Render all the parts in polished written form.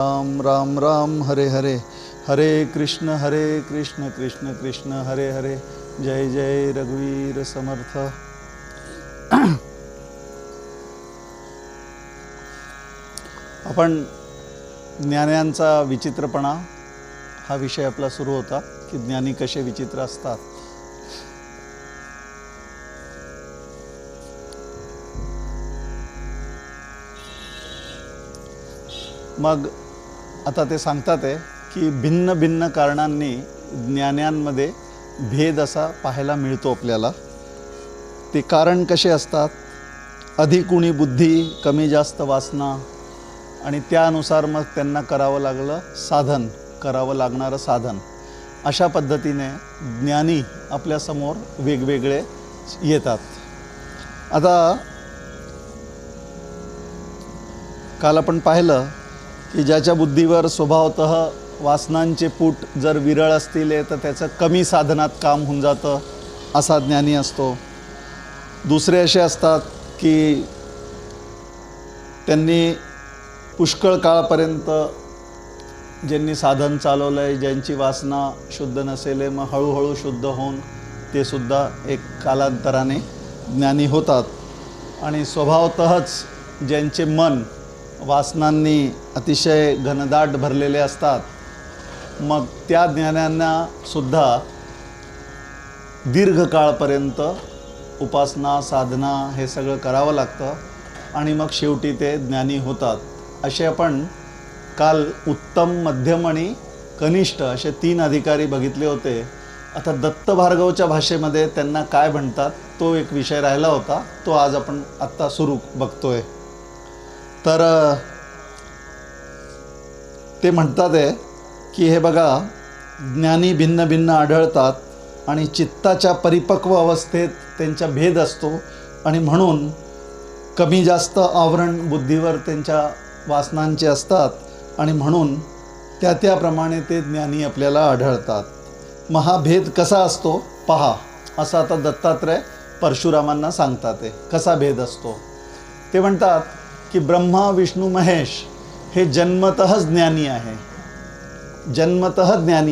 राम राम राम हरे हरे, हरे कृष्ण कृष्ण कृष्ण हरे हरे, जय जय रघुवीर समर्थ। आपण ज्ञान्यांचा विचित्रपणा हा विषय आपला सुरू होता की ज्ञानी कसे विचित्र असतात। मग आता ते सांगतात आहे की भिन्न भिन्न कारणांनी ज्ञान्यांमध्ये भेद असा पाहायला मिळतो आपल्याला। ते कारण कसे असतात? अधिक उणी बुद्धी, कमी जास्त वासना, आणि त्यानुसार मग त्यांना करावं लागणारं साधन। अशा पद्धतीने ज्ञानी आपल्यासमोर वेगवेगळे येतात। आता काल आपण पाहिलं की ज्याच्या बुद्धीवर स्वभावतः वासनांचे पूट जर विरळ असतील तर त्याचं कमी साधनात काम होऊन जातं, असा ज्ञानी असतो। दुसरे असे असतात की त्यांनी पुष्कळ काळापर्यंत ज्यांनी साधन चालवलं आहे, ज्यांची वासना शुद्ध नसेल, मग हळूहळू शुद्ध होऊन ते सुद्धा एक कालांतराने ज्ञानी होतात। आणि स्वभावतःच ज्यांचे मन वासनांनी अतिशय घनदाट भरलेले असतात, मग त्या ज्ञानांना सुद्धा दीर्घकाळपर्यंत उपासना साधना हे सगळं करावं लागतं आणि मग शेवटी ते ज्ञानी होतात। असे आपण काल उत्तम, मध्यम आणि कनिष्ठ असे 3 अधिकारी बघितले होते। आता दत्त भार्गवच्या भाषेमध्ये त्यांना काय म्हणतात तो एक विषय राहिला होता, तो आज आपण आत्ता सुरू बघतोय। तर ते म्हणतात आहे की हे बघा, ज्ञानी भिन्न भिन्न आढळतात आणि चित्ताच्या परिपक्व अवस्थेत त्यांचा भेद असतो, आणि म्हणून कमी जास्त आवरण बुद्धीवर त्यांच्या वासनांचे असतात, आणि म्हणून त्याप्रमाणे ते ज्ञानी आपल्याला आढळतात। मग हा भेद कसा असतो पहा, असं आता दत्तात्रय परशुरामांना सांगतात। आहे कसा भेद असतो ते म्हणतात की ब्रह्मा विष्णू महेश हे जन्मतःच ज्ञानी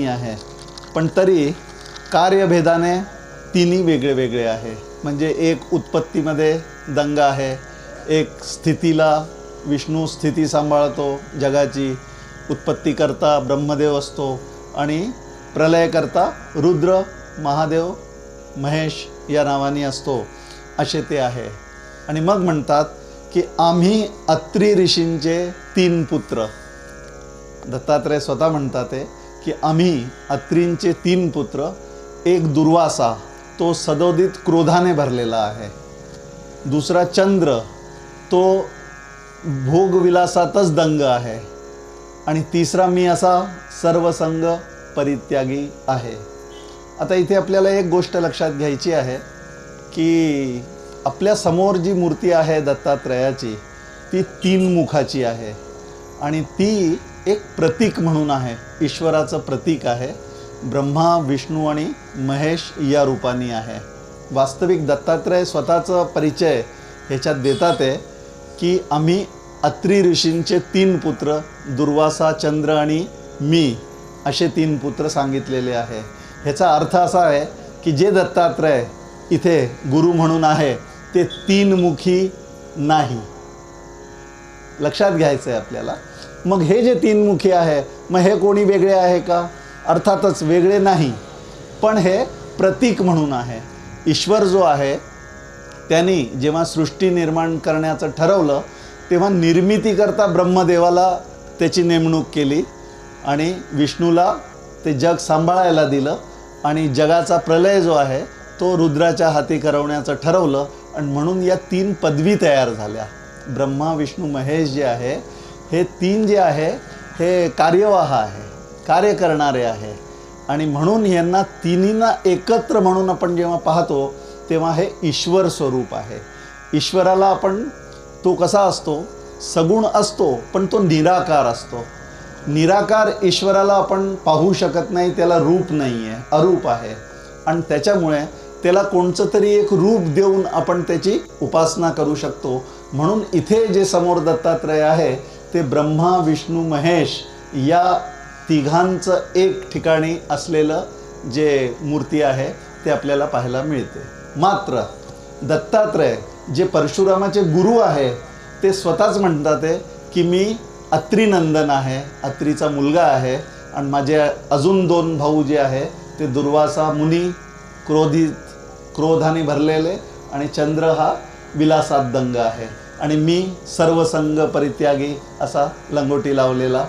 आहे, पण तरी कार्यभेदाने तिन्ही वेगळे वेगळे आहे। म्हणजे एक उत्पत्तीमध्ये दंग आहे, एक स्थितीला विष्णू स्थिती सांभाळतो, जगाची उत्पत्ती करता ब्रह्मदेव असतो, आणि प्रलय करता रुद्र महादेव महेश या नावाने असतो, असे ते आहे। आणि मग म्हणतात की आम्ही अत्री ऋषींचे 3 पुत्र, दत्तात्रय स्वतः म्हणतात की आम्ही अत्रींचे 3 पुत्र, एक दुर्वासा तो सदोदित क्रोधाने भरलेला आहे, दुसरा चंद्र तो भोगविलासातच दंग आहे, आणि तिसरा मी असा सर्वसंग परित्यागी आहे। आता इथे आपल्याला एक गोष्ट लक्षात घ्यायची आहे की आपल्या समोर जी मूर्ती आहे दत्तात्रयाची, ती 3 मुखाची आहे, आणि ती एक प्रतीक म्हणून आहे, ईश्वराचं प्रतीक आहे। ब्रह्मा विष्णू आणि महेश या रूपाने आहे। वास्तविक दत्तात्रय स्वतःचा परिचय ह्याच्यात देतात की आम्ही अत्री ऋषींचे 3 पुत्र, दुर्वासा, चंद्र आणि मी असे 3 पुत्र सांगितलेले आहे। ह्याचा अर्थ असा आहे की जे दत्तात्रय इथे गुरु म्हणून आहे ते 3 मुखी नाही, लक्षात घ्यायचं आहे आपल्याला। मग हे जे 3 मुखी आहे, मग हे कोणी वेगळे आहे का? अर्थातच वेगळे नाही, पण हे प्रतीक म्हणून आहे। ईश्वर जो आहे त्यांनी जेव्हा सृष्टी निर्माण करण्याचं ठरवलं, तेव्हा निर्मितीकरता ब्रह्मदेवाला त्याची नेमणूक केली, आणि विष्णूला ते जग सांभाळायला दिलं, आणि जगाचा प्रलय जो आहे तो रुद्राच्या हाती करवण्याचं ठरवलं, आणि म्हणून या 3 पदवी तयार झाल्या। ब्रह्मा विष्णू महेश जे आहे हे 3 जे आहे हे कार्यवाह आहे, कार्य करणारे आहे, आणि म्हणून यांना तिन्हींना एकत्र म्हणून आपण जेव्हा पाहतो तेव्हा हे ईश्वर स्वरूप आहे। ईश्वराला आपण, तो कसा असतो? सगुण असतो, पण तो निराकार असतो। निराकार ईश्वराला आपण पाहू शकत नाही, त्याला रूप नाही आहे, अरूप आहे, आणि त्याच्यामुळे त्याला कोणचं तरी एक रूप देऊन आपण त्याची उपासना करू शकतो। म्हणून इथे जे समोर दत्तात्रय आहे ते ब्रह्मा विष्णू महेश या तिघांचं एक ठिकाणी असलेलं जे मूर्ती आहे ते आपल्याला पाहायला मिळते. मात्र दत्तात्रय जे परशुरामाचे गुरु आहे ते स्वतःच म्हणतात की मी अत्रीनंदन आहे, अत्रीचा मुलगा आहे आणि माझे अजून 2 भाऊ जे आहे ते दुर्वासा मुनी क्रोधाने भरलेले आणि चंद्र हा विलासात दंग आहे आणि मी सर्वसंग परित्यागी असा लंगोटी लावलेला,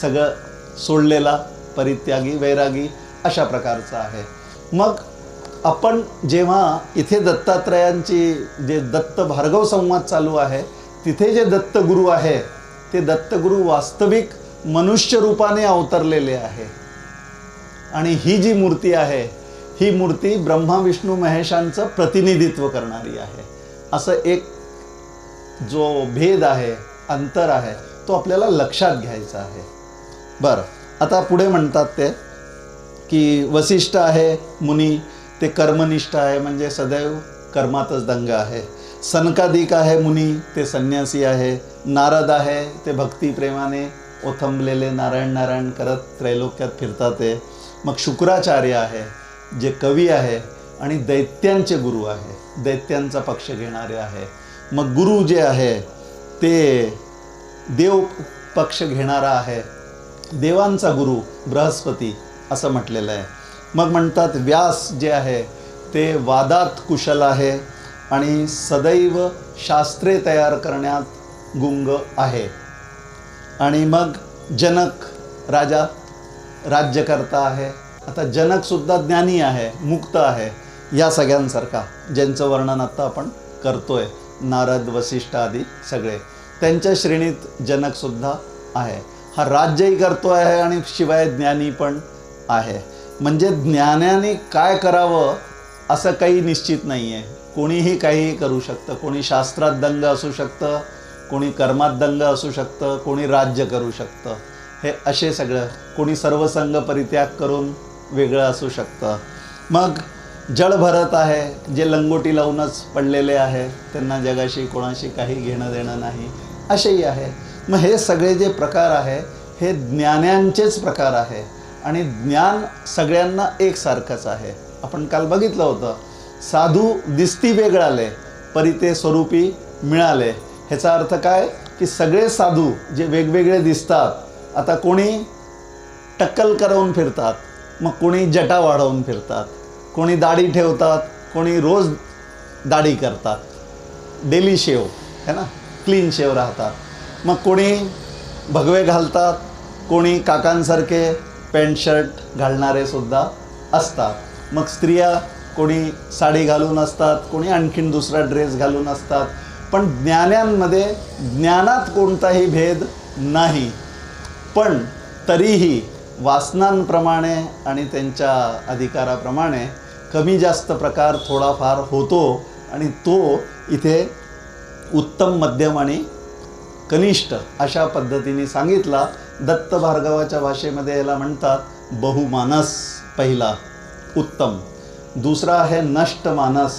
सगळं सोडलेला परित्यागी वैरागी अशा प्रकारचा आहे. मग आपण जेव्हा इथे दत्तात्रयांची जे दत्त भार्गव संवाद चालू आहे तिथे जे दत्तगुरू आहे ते दत्तगुरू वास्तविक मनुष्य रूपाने अवतरलेले आहे आणि ही जी मूर्ती आहे ही मूर्ती ब्रह्मा विष्णू महेशांचं प्रतिनिधित्व करणारी आहे. असं एक जो भेद आहे, अंतर आहे, तो आपल्याला लक्षात घ्यायचा आहे. बरं, आता पुढे म्हणतात ते की वसिष्ठ आहे मुनी, ते कर्मनिष्ठ आहे म्हणजे सदैव कर्मातच दंग आहे. सनकादिक आहे मुनी, ते संन्यासी आहे. नारद आहे ते भक्तिप्रेमाने ओथंबलेले नारायण नारायण करत त्रैलोक्यात फिरतात ते. मग शुक्राचार्य आहे जे कवी आहे आणि दैत्यांचे गुरु आहे, दैत्यांचा पक्ष घेणारे आहे. मग गुरु जे आहे ते देव पक्ष घेणारा आहे, देवांचा गुरु बृहस्पती असं म्हटलेलं आहे. मग म्हणतात व्यास जे आहे ते वादात कुशल आहे आणि सदैव शास्त्रे तयार करण्यात गुंग आहे. आणि मग जनक राजा राज्यकर्ता आहे. आता जनकसुद्धा ज्ञानी आहे, मुक्त आहे, या सगळ्यांसारखा ज्यांचं वर्णन आत्ता आपण करतोय, नारद वसिष्ठ आदी सगळे, त्यांच्या श्रेणीत जनकसुद्धा आहे. हा राज्यही करतो आहे आणि शिवाय ज्ञानी पण आहे. म्हणजे ज्ञानाने काय करावं असं काही निश्चित नाही आहे. कोणीही काहीही करू शकतं. कोणी शास्त्रात दंग असू शकतं, कोणी कर्मात दंग असू शकतं, कोणी राज्य करू शकतं. हे असे सगळं, कोणी सर्वसंग परित्याग करून वेगळं असू शकतं. मग जळ भरत आहे जे लंगोटी लावूनच पडलेले आहे, त्यांना जगाशी कोणाशी काही घेणं देणं नाही, असेही आहे. मग हे सगळे जे प्रकार आहे हे ज्ञानांचेच प्रकार आहे आणि ज्ञान सगळ्यांना एकसारखंच आहे. आपण काल बघितलं होतं, साधू दिसती वेगळाले परी ते स्वरूपी मिळाले. ह्याचा अर्थ काय की सगळे साधू जे वेगवेगळे दिसतात, आता कोणी टक्कल करवून फिरतात, मग कोणी जटा वाढवून फिरतात, कोणी दाढी ठेवतात, कोणी रोज दाढी करतात, डेली शेव है ना, क्लीन शेव राहतात. मग कोणी भगवे घालतात, कोणी काकांसारखे पॅन्ट शर्ट घालणारे सुद्धा असतात. मग स्त्रिया कोणी साडी घालून असतात, कोणी आणखीन दुसरा ड्रेस घालून असतात. पण ज्ञानांमध्ये ज्ञानात कोणताही भेद नाही. पण तरीही वासनांप्रमाणे आणि त्यांच्या अधिकाराप्रमाणे कमी जास्त प्रकार थोडाफार होतो आणि तो इथे उत्तम, मध्यम आणि कनिष्ठ अशा पद्धतीने सांगितला. दत्त भार्गवाच्या भाषेमध्ये याला म्हणतात बहुमानस, पहिला उत्तम, दुसरा आहे नष्ट मानस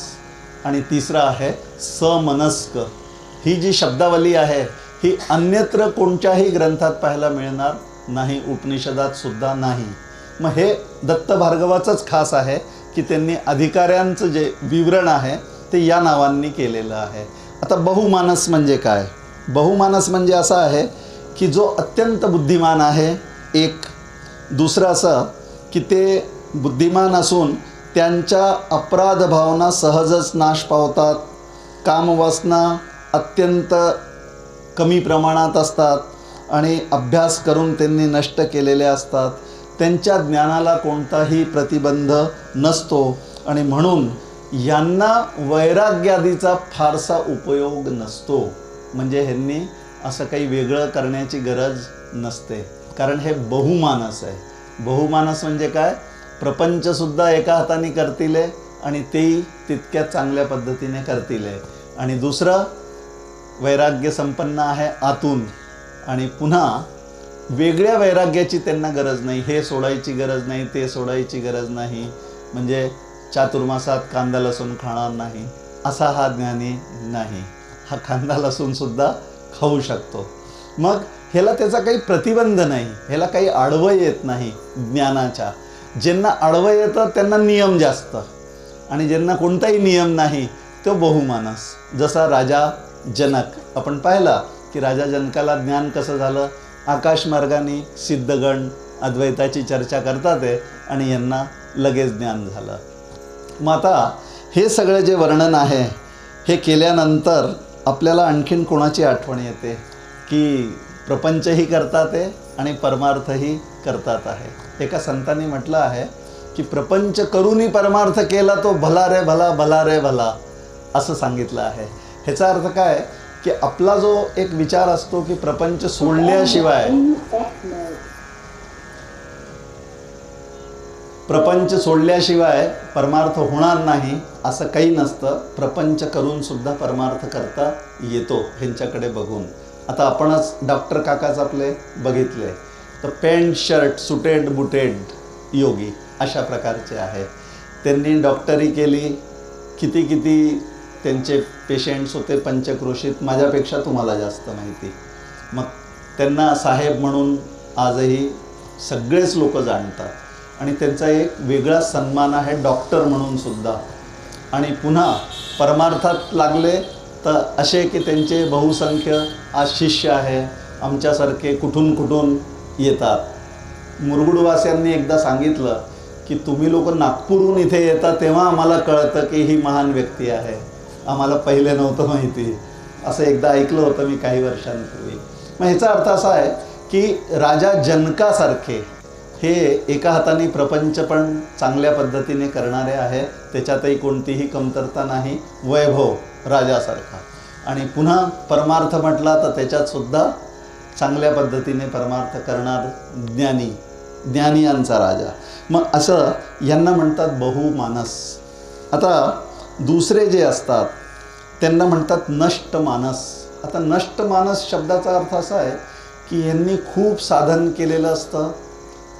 आणि तिसरा आहे समनस्क. ही जी शब्दावली आहे ही अन्यत्र कोणत्याही ग्रंथात पाहायला मिळणार नाही, उपनिषदात सुद्धा नाही. मग हे दत्त भार्गवाचंच खास आहे की त्यांनी अधिकाऱ्यांचं जे विवरण आहे ते या नावांनी केलेलं आहे. आता बहुमानस म्हणजे काय? बहुमानस म्हणजे असं आहे की जो अत्यंत बुद्धिमान आहे एक, दुसरं असं की ते बुद्धिमान असून त्यांच्या अपराध भावना सहजच नाश पावतात, कामवासना अत्यंत कमी प्रमाणात असतात आणि अभ्यास करून त्यांनी नष्ट केलेले असतात. त्यांच्या ज्ञानाला कोणताही प्रतिबंध नसतो आणि म्हणून यांना वैराग्यादीचा फारसा उपयोग नसतो. म्हणजे ह्यांनी असं काही वेगळं करण्याची गरज नसते, कारण हे बहुमानस आहे. बहुमानस म्हणजे काय? प्रपंचसुद्धा एका हाताने करतील आणि तेही तितक्याच चांगल्या पद्धतीने करतील. आणि दुसरं वैराग्य संपन्न आहे आतून आणि पुन्हा वेगळ्या वैराग्याची त्यांना गरज नाही. हे सोडायची गरज नाही, ते सोडायची गरज नाही. म्हणजे चातुर्मासात कांदा लसूण खाणार नाही असा हा ज्ञानी नाही. हा कांदा लसूणसुद्धा खाऊ शकतो. मग ह्याला त्याचा काही प्रतिबंध नाही, ह्याला काही आडवं येत नाही ज्ञानाच्या. ज्यांना आडवं येतं त्यांना नियम जास्त, आणि ज्यांना कोणताही नियम नाही तो बहुमानस. जसा राजा जनक आपण पाहिला की राजा जनकाला ज्ञान कसं झालं, आकाशमार्गाने सिद्धगण अद्वैताची चर्चा करतात आहे आणि यांना लगेच ज्ञान झालं. मग आता हे सगळं जे वर्णन आहे हे केल्यानंतर आपल्याला आणखीन कोणाची आठवण येते की प्रपंचही करतात आहे आणि परमार्थही करतात आहे. एका संतांनी म्हटलं आहे की प्रपंच करूनही परमार्थ केला तो भला रे भला, भला रे भला, असं सांगितलं आहे. ह्याचा अर्थ काय की आपला जो एक विचार असतो की प्रपंच सोडल्याशिवाय परमार्थ होणार नाही, असं काही नसतं. प्रपंच करून सुद्धा परमार्थ करता येतो ह्यांच्याकडे बघून. आता आपणच डॉक्टर काकाच आपले बघितले तर पॅन्ट शर्ट सुटेड बुटेड योगी अशा प्रकारचे आहे. त्यांनी डॉक्टरी केली, किती त्यांचे पेशंट्स होते पंचक्रोशीत, माझ्यापेक्षा तुम्हाला जास्त माहिती. मग त्यांना साहेब म्हणून आजही सगळेच लोक जाणतात आणि त्यांचा एक वेगळा सन्मान आहे डॉक्टर म्हणून सुद्धा. आणि पुन्हा परमार्थात लागले तर असे की त्यांचे बहुसंख्य आज शिष्य आहे, आमच्यासारखे कुठून येतात. मुरगुडवासियांनी एकदा सांगितलं की तुम्ही लोक नागपूरहून इथे येता तेव्हा आम्हाला कळतं की ही महान व्यक्ती आहे, आम्हाला पहिले नव्हतं माहिती, असं एकदा ऐकलं होतं मी काही वर्षांपूर्वी. मग ह्याचा अर्थ असा आहे की राजा जनकासारखे हे एका हाताने प्रपंच पण चांगल्या पद्धतीने करणारे आहे, त्याच्यातही कोणतीही कमतरता नाही, वैभव राजासारखा. आणि पुन्हा परमार्थ म्हटला तर त्याच्यातसुद्धा चांगल्या पद्धतीने परमार्थ करणार ज्ञानियांचा राजा. मग असं यांना म्हणतात बहुमानस. आता दुसरे जे असतात त्यांना म्हणतात नष्ट मानस. आता नष्ट मानस शब्दाचा अर्थ असा आहे की यांनी खूप साधन केलेलं असतं,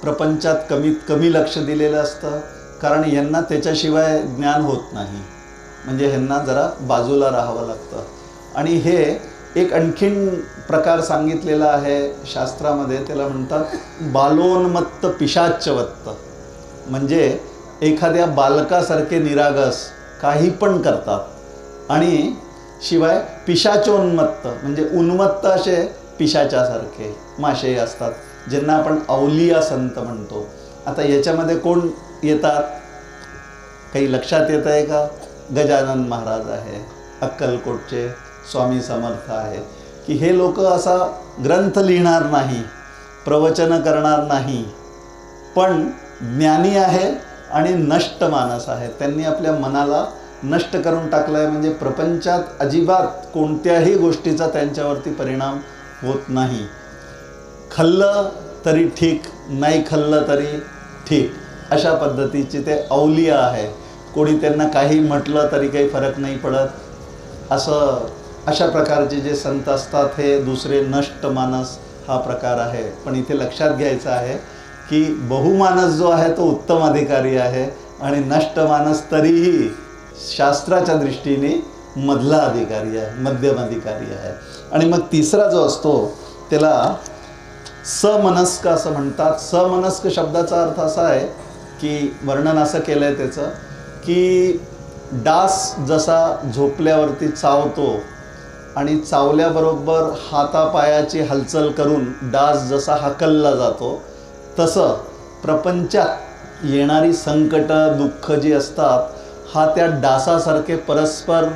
प्रपंचात कमीत कमी लक्ष दिलेलं असतं, कारण यांना त्याच्याशिवाय ज्ञान होत नाही, म्हणजे ह्यांना जरा बाजूला राहावं लागतं. आणि हे एक आणखीन प्रकार सांगितलेला आहे शास्त्रामध्ये, त्याला म्हणतात बालोन्मत्त पिशाच्यवत्त. म्हणजे एखाद्या बालकासारखे निरागस काही पण करतात आणि शिवाय पिशाचोन्मत्त म्हणजे उन्मत्त असे पिशाच्यासारखे माशे असतात, ज्यांना आपण अवलिया संत म्हणतो. आता याच्यामध्ये कोण येतात काही लक्षात येत आहे का? गजानन महाराज आहे, अक्कलकोटचे स्वामी समर्थ आहे, की हे लोक असा ग्रंथ लिहिणार नाही, प्रवचन करणार नाही, पण ज्ञानी आहे आणि नष्ट मानस आहे. त्यांनी आपल्या मनाला नष्ट करून टाकलं आहे, म्हणजे प्रपंचात अजिबात कोणत्याही गोष्टीचा त्यांच्यावरती परिणाम होत नाही. खाल्लं तरी ठीक, नाही खाल्लं तरी ठीक, अशा पद्धतीचे ते अवलिया आहे. कोणी त्यांना काही म्हटलं तरी काही फरक नाही पडत, असं अशा प्रकारचे जे संत असतात हे दुसरे नष्ट मानस हा प्रकार आहे. पण इथे लक्षात घ्यायचं आहे की बहुमानस जो आहे तो उत्तम अधिकारी आहे आणि नष्ट मानस तरीही शास्त्राच्या दृष्टीने मधला अधिकारी आहे, मध्यम अधिकारी आहे. आणि मग तिसरा जो असतो त्याला समनस्क असं म्हणतात. समनस्क शब्दाचा अर्थ असा आहे की वर्णन असं केलं आहे त्याचं की डास जसा झोपल्यावरती चावतो आणि चावल्याबरोबर हातापायाची हालचाल करून डास जसा हाकलला जातो, तसं प्रपंचात येणारी संकट दुःख जी असतात हा त्या डासासारखे परस्पर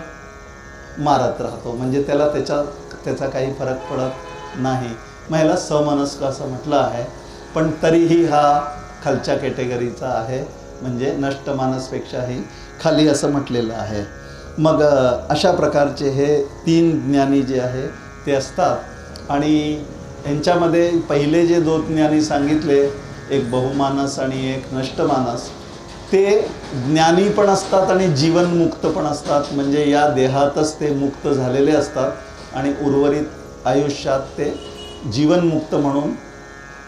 मारत राहतो, म्हणजे त्याला त्याचा काही फरक पडत नाही. मग ह्याला समनस्क असं म्हटलं आहे. पण तरीही हा खालच्या कॅटेगरीचा आहे, म्हणजे नष्ट मानसपेक्षाही खाली असं म्हटलेलं आहे. मग अशा प्रकारचे हे 3 ज्ञानी जे आहे ते असतात. आणि यांच्यामध्ये पहिले जे 2 ज्ञानी सांगितले, एक बहुमानस आणि एक नष्टमानस, ते ज्ञानी पण असतात आणि जीवनमुक्त पण असतात, म्हणजे या देहातच ते मुक्त झालेले असतात आणि उर्वरित आयुष्यात ते जीवनमुक्त म्हणून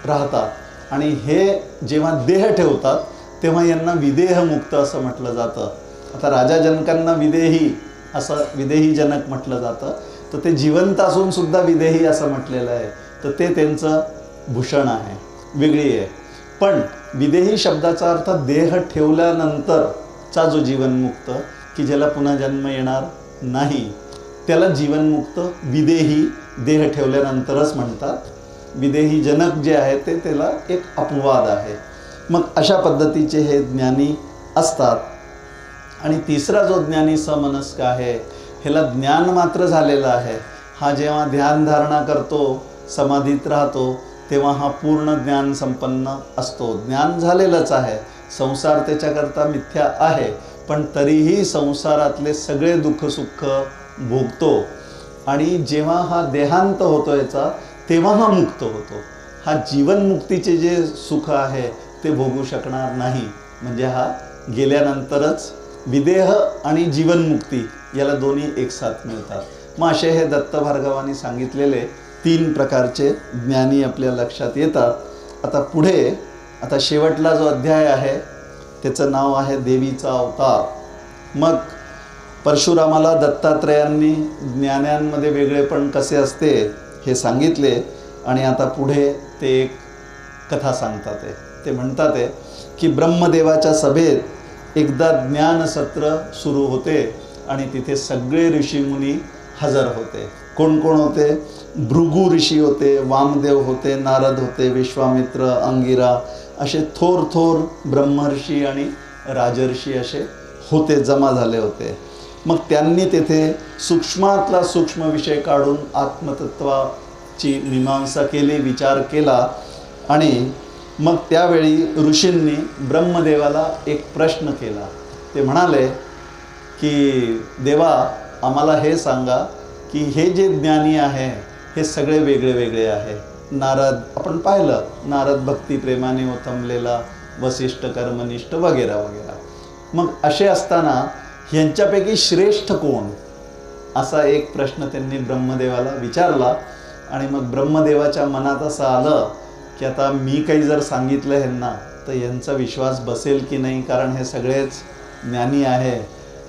राहतात. आणि हे जेव्हा देह ठेवतात तेव्हा यांना विदेहमुक्त असं म्हटलं जातं. आता राजा जनकांना विदेही जनक म्हटलं जातं, तर ते जिवंत असून सुद्धा विदेही असं म्हटलेलं आहे तर ते त्यांचं भूषण आहे, वेगळी आहे. पण विदेही शब्दाचा अर्थ देह ठेवल्यानंतरचा जो जीवनमुक्त, की ज्याला पुन्हा जन्म येणार नाही, त्याला जीवनमुक्त विदेही देह ठेवल्यानंतरच म्हणतात. विदेही जनक जे आहे ते त्याला एक अपवाद आहे. मग अशा पद्धतीचे हे ज्ञानी असतात. आणि तिसरा जो ज्ञानी समनस्क आहे, ह्याला ज्ञान मात्र झालेलं आहे. हा जेव्हा ध्यानधारणा करतो, समाधीत राहतो, तेव्हा हा पूर्ण ज्ञान संपन्न असतो. ज्ञान झालेलंच आहे, संसार त्याच्याकरता मिथ्या आहे, पण तरीही संसारातले सगळे दुःख सुख भोगतो. आणि जेव्हा हा देहांत होतो याचा, तेव्हा हा मुक्त होतो. हा जीवनमुक्तीचे जे सुख आहे ते भोगू शकणार नाही. म्हणजे हा गेल्यानंतरच विदेह आणि जीवनमुक्ती याला दोन्ही एकसाथ मिळतात. मग असे हे दत्त भार्गवांनी सांगितलेले 3 प्रकारचे ज्ञानी आपल्या लक्षात येतात. आता पुढे, आता शेवटला जो अध्याय आहे त्याचं नाव आहे देवीचा अवतार. मग परशुरामाला दत्तात्रेयांनी ज्ञानांमध्ये वेगळेपण कसे असते हे सांगितले. आणि आता पुढे ते एक कथा सांगतात. ते म्हणतात की ब्रह्मदेवाच्या सभेत एकदा ज्ञानसत्र सुरू होते आणि तिथे सगळे ऋषीमुनी हजर होते. कोण कोण होते? भृगु ऋषी होते, वामदेव होते, नारद होते, विश्वामित्र, अंगिरा, असे थोर थोर ब्रह्मर्षी आणि राजर्षी असे होते, जमा झाले होते. मग त्यांनी तेथे सूक्ष्मातला सूक्ष्म विषय काढून आत्मतत्वाची मीमांसा केली, विचार केला. आणि मग त्यावेळी ऋषींनी ब्रह्मदेवाला एक प्रश्न केला. ते म्हणाले की देवा, आम्हाला हे सांगा की हे जे ज्ञानी आहे हे सगळे वेगळे वेगळे आहे. नारद, आपण पाहिलं, नारद भक्ती प्रेमाने ओथंबलेला, वसिष्ठ कर्मनिष्ठ वगैरे वगैरे. मग असे असताना ह्यांच्यापैकी श्रेष्ठ कोण, असा एक प्रश्न त्यांनी ब्रह्मदेवाला विचारला. आणि मग ब्रह्मदेवाच्या मनात असं आलं की आता मी काही जर सांगितलं ह्यांना तर ह्यांचा विश्वास बसेल की नाही, कारण हे सगळेच ज्ञानी आहे.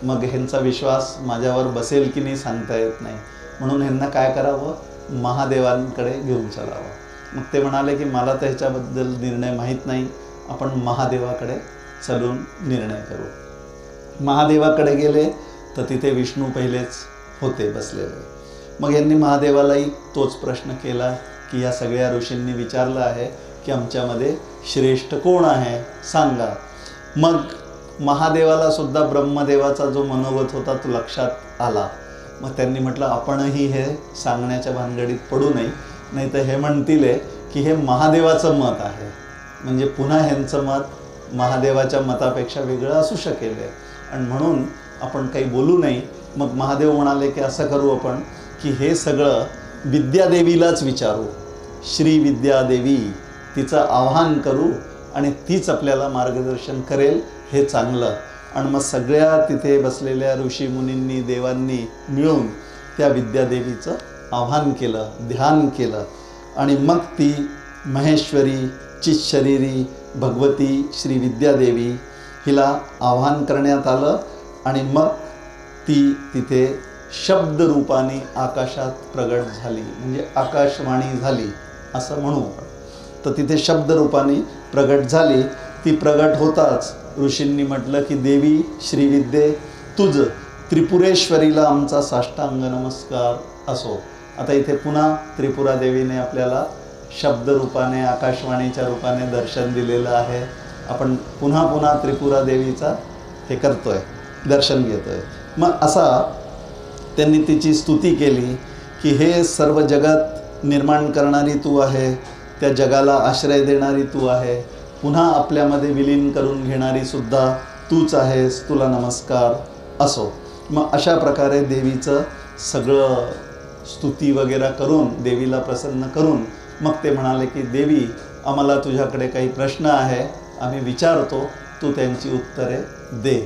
मग ह्यांचा विश्वास माझ्यावर बसेल की नाही सांगता येत नाही. म्हणून ह्यांना काय करावं, महादेवांकडे घेऊन चलावं. मग ते म्हणाले की मला तर ह्याच्याबद्दल निर्णय माहीत नाही, आपण महादेवाकडे चलून निर्णय करू. महादेवाकडे गेले तर तिथे विष्णू पहिलेच होते बसलेले. मग यांनी महादेवालाही तोच प्रश्न केला की या सगळ्या ऋषींनी विचारलं आहे की आमच्यामध्ये श्रेष्ठ कोण आहे, सांगा. मग महादेवाला सुद्धा ब्रह्मदेवाचा जो मनोगत होता तो लक्षात आला. मग त्यांनी म्हटलं आपणही हे सांगण्याच्या भानगडीत पडू नये, नाही तर हे म्हणतील की हे महादेवाचं मत आहे, म्हणजे पुन्हा ह्यांचं मत महादेवाच्या मतापेक्षा वेगळं असू शकेल, आणि म्हणून आपण काही बोलू नये. मग महादेव म्हणाले की असं करू आपण की हे सगळं विद्यादेवीलाच विचारू, श्री विद्यादेवी, तिचं आवाहन करू आणि तीच आपल्याला मार्गदर्शन करेल, हे चांगलं. आणि मग सगळ्या तिथे बसलेल्या ऋषीमुनींनी, देवांनी मिळून त्या विद्यादेवीचं आवाहन केलं, ध्यान केलं. आणि मग ती महेश्वरी, चितशरीरी भगवती श्री विद्यादेवी हिला आवाहन करण्यात आलं. आणि मग ती तिथे शब्दरूपाने आकाशात प्रगट झाली, म्हणजे आकाशवाणी झाली असं म्हणू आपण. तर तिथे शब्दरूपाने प्रगट झाली. ती प्रगट होताच ऋषींनी म्हटलं की देवी श्रीविद्ये, तुझ त्रिपुरेश्वरीला आमचा साष्टांग नमस्कार असो. आता इथे पुन्हा त्रिपुरा देवीने आपल्याला शब्दरूपाने, आकाशवाणीच्या रूपाने दर्शन दिलेलं आहे. आपण पुन्हा पुन्हा त्रिपुरा देवीचा हे करतोय, दर्शन घेतोय. मग असा त्यांनी तिची स्तुती केली की हे सर्व जगत निर्माण करणारी तू आहे, त्या जगाला आश्रय देणारी तू आहे, पुन्हा आपल्यामध्ये विलीन करून घेणारी सुद्धा तूच आहेस, तुला नमस्कार असो. मग अशा प्रकारे देवीचं सगळं स्तुती वगैरे करून, देवीला प्रसन्न करून मग ते म्हणाले की देवी, आम्हाला तुझ्याकडे काही प्रश्न आहे, आम्ही विचारतो, तू त्यांची उत्तरे दे.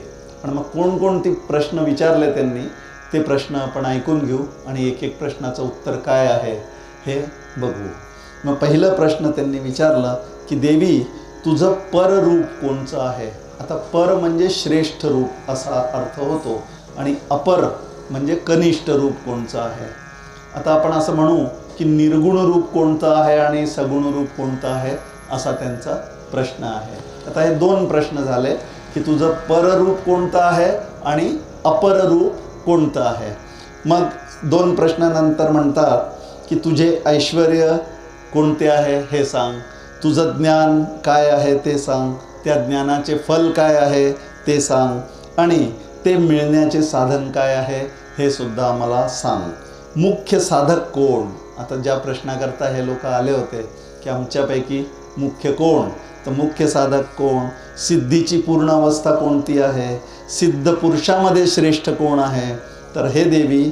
आणि मग कोणकोणती प्रश्न विचारले त्यांनी ते प्रश्न आपण ऐकून घेऊ आणि एक एक प्रश्नाचं उत्तर काय आहे हे बघू. मग पहिलं प्रश्न त्यांनी विचारलं की देवी, तुझं पररूप कोणचं आहे? आता पर म्हणजे श्रेष्ठ रूप असा अर्थ होतो आणि अपर म्हणजे कनिष्ठ रूप कोणचं आहे. आता आपण असं म्हणू की निर्गुण रूप कोणतं आहे आणि सगुण रूप कोणतं आहे असा त्यांचा प्रश्न आहे. आता हे दोन प्रश्न झाले की तुझं पररूप कोणतं आहे आणि अपररूप कोणतं आहे. मग दोन प्रश्नानंतर म्हणतात की तुझे ऐश्वर्य कोणते आहे हे सांग, तुझं ज्ञान काय आहे ते सांग, त्या ज्ञानाचे फल काय आहे ते सांग आणि ते मिळण्याचे साधन काय आहे हे सुद्धा आम्हाला सांग. मुख्य साधक कोण. आता ज्या प्रश्नाकरता हे लोक आले होते की आमच्यापैकी मुख्य कोण, तर मुख्य साधक कोण, सिद्धीची पूर्ण अवस्था कोणती आहे, सिद्ध पुरुषामध्ये श्रेष्ठ कोण आहे, तर हे देवी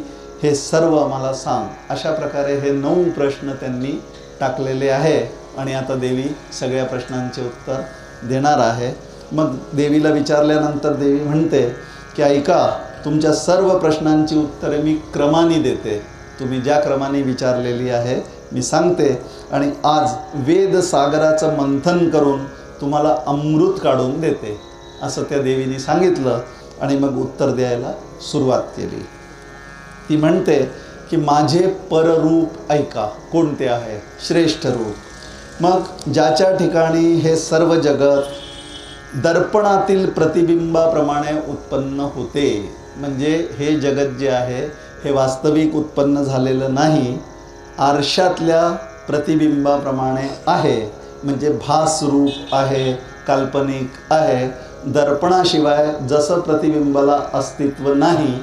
हे सर्व आम्हाला सांग. अशा प्रकारे हे 9 प्रश्न त्यांनी टाकलेले आहे आणि आता देवी सगळ्या प्रश्नांचे उत्तर देणार आहे. मग देवीला विचारल्यानंतर देवी म्हणते की ऐका, तुमच्या सर्व प्रश्नांची उत्तरे मी क्रमाने देते, तुम्ही ज्या क्रमाने विचारलेली आहे मी सांगते आणि आज वेद सागराचं मंथन करून तुम्हाला अमृत काढून देते असं त्या देवीने सांगितलं आणि मग उत्तर द्यायला सुरुवात केली. ती म्हणते की माझे पररूप ऐका कोणते आहे, श्रेष्ठ रूप. मग ज्याच्या ठिकाणी हे सर्व जगत दर्पणातील प्रतिबिंबाप्रमाणे उत्पन्न होते, म्हणजे हे जगत जे आहे हे वास्तविक उत्पन्न झालेलं नाही, आरशातल्या प्रतिबिंबाप्रमाणे आहे, म्हणजे भासरूप आहे, काल्पनिक आहे. दर्पणाशिवाय जसं प्रतिबिंबाला अस्तित्व नाही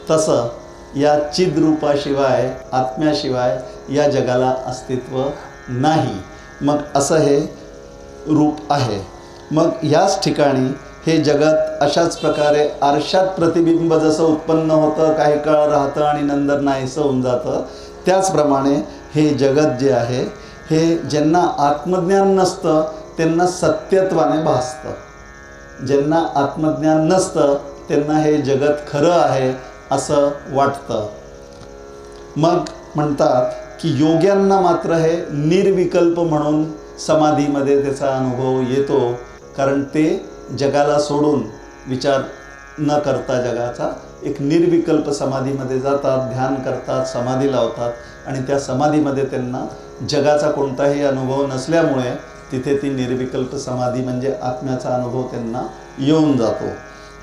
तसं या चिद्रूपाशिवाय, आत्म्याशिवाय या जगाला अस्तित्व नाही. मग असं हे रूप आहे. मग याच ठिकाणी हे जगत अशाच प्रकारे आरशात प्रतिबिंब जसं उत्पन्न होतं, काही काळ राहतं आणि नंतर नाहीसं होऊन जातं, त्याचप्रमाणे हे जगत जे आहे हे ज्यांना आत्मज्ञान नसतं त्यांना सत्यत्वाने भासतं, ज्यांना आत्मज्ञान नसतं त्यांना हे जगत खरं आहे असं वाटतं. मग म्हणतात की योग्यांना मात्र हे निर्विकल्प म्हणून समाधीमध्ये त्याचा अनुभव येतो, कारण ते जगाला सोडून विचार न करता जगाचा एक निर्विकल्प समाधीमध्ये जातात, ध्यान करतात, समाधी लावतात आणि त्या समाधीमध्ये त्यांना जगाचा कोणताही अनुभव नसल्यामुळे तिथे ती निर्विकल्प समाधी म्हणजे आत्म्याचा अनुभव त्यांना येऊन जातो.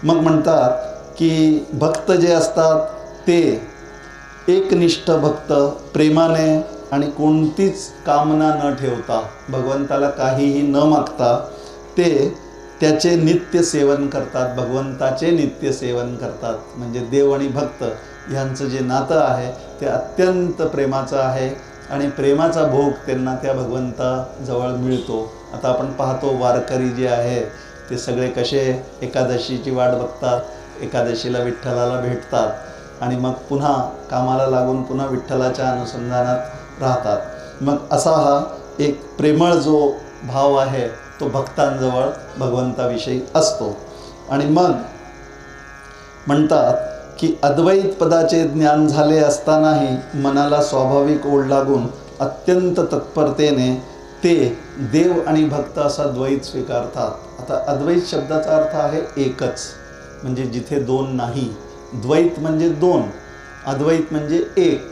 मग म्हणतात की भक्त जे असतात ते एकनिष्ठ भक्त प्रेमाने आणि कोणतीच कामना न ठेवता, भगवंताला काहीही न मागता ते त्याचे नित्य सेवन करतात, भगवंताचे नित्य सेवन करतात. म्हणजे देव आणि भक्त ह्यांचं जे नातं आहे ते अत्यंत प्रेमाचं आहे आणि प्रेमाचा भोग त्यांना त्या भगवंताजवळ मिळतो. आता आपण पाहतो वारकरी जे आहे ते सगळे कसे एकादशीची वाट बघतात, एकादशीला विठ्ठलाला भेटतात आणि मग पुन्हा कामाला लागून पुन्हा विठ्ठलाच्या अनुसंधानात राहतात. मग असा हा एक प्रेमळ जो भाव आहे तो भक्तांजवळ भगवंताविषयी असतो. आणि मग म्हणतात की अद्वैत पदाचे ज्ञान झाले असतानाही मनाला स्वाभाविक ओढ लागून अत्यंत तत्परतेने ते देव आणि भक्त असा द्वैत स्वीकारतात. आता अद्वैत शब्दाचा अर्थ आहे एकच, म्हणजे जिथे दोन नाही. द्वैत म्हणजे दोन, अद्वैत म्हणजे एक.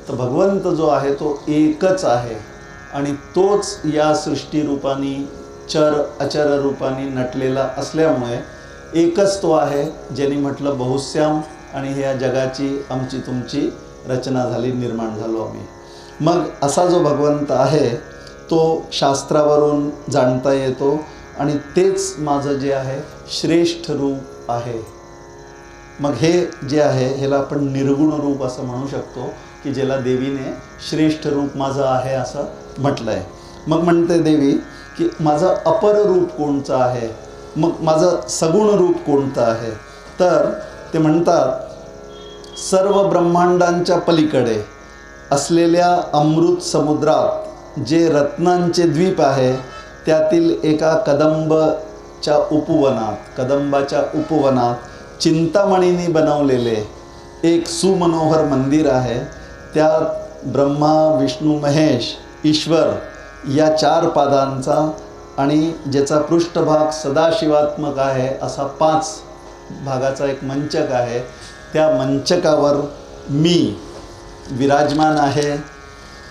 तर भगवंत जो आहे तो एकच आहे आणि तोच या सृष्टीरूपाने चर अचर रूपाने नटलेला असल्यामुळे एकच तो आहे, ज्यांनी म्हटलं बहुश्याम आणि ह्या जगाची आमची तुमची रचना झाली, निर्माण झालो आम्ही. मग असा जो भगवंत आहे तो शास्त्रावरून जाणता येतो आणि तेच माझं जे आहे श्रेष्ठ रूप आहे. मग हे जे आहे ह्याला आपण निर्गुण रूप असं म्हणू शकतो की ज्याला देवीने श्रेष्ठ रूप माझं आहे असं म्हटलं आहे. मग म्हणते देवी की माझं अपर रूप कोणतं आहे, मग माझं सगुण रूप कोणतं आहे. तर ते म्हणतात सर्व ब्रह्मांडांच्या पलीकडे असलेल्या अमृत समुद्रात जे रत्नांचे द्वीप आहे त्यातील एका कदंबाच्या उपवनात चिंतामणीने बनवलेले एक सुमनोहर मंदिर आहे. त्यात ब्रह्मा विष्णू महेश ईश्वर या 4 पादांचा आणि ज्याचा पृष्ठभाग सदाशिवात्मक आहे असा 5 भागाचा एक मंचक आहे. त्या मंचकावर मी विराजमान आहे,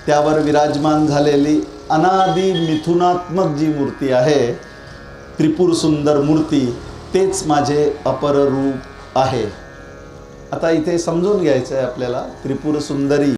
त्यावर विराजमान झालेली अनादि मिथुनात्मक जी मूर्ती आहे, त्रिपुर सुंदर मूर्ती, तेच माझे अपर रूप आहे. आता इथे समजून घ्यायचं आहे आपल्याला, त्रिपुर सुंदरी